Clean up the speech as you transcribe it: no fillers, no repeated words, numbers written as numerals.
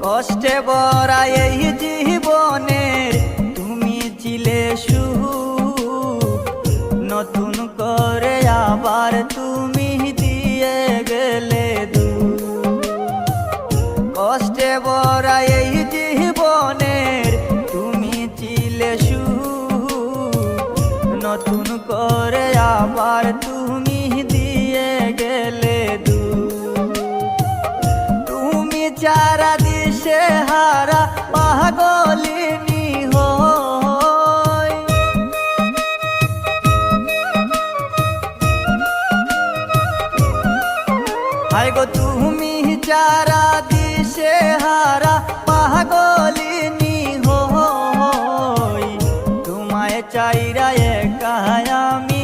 কষ্টে ভরা এই জীবনের তুমি ছিলে সুখ, নতুন করে আবার তুমি দিয়ে গেলে দুঃখ। কষ্টে ভরা এই জীবনের তুমি ছিলে সুখ, নতুন করে আবার তুমি দিয়ে গেলে দুঃখ। তুমি যারা দিশে হারা পাগলিনী হই, হায় গো তুমি যারা দিশে হারা পাগলিনী হই, তোমায় চাইরা একা আমি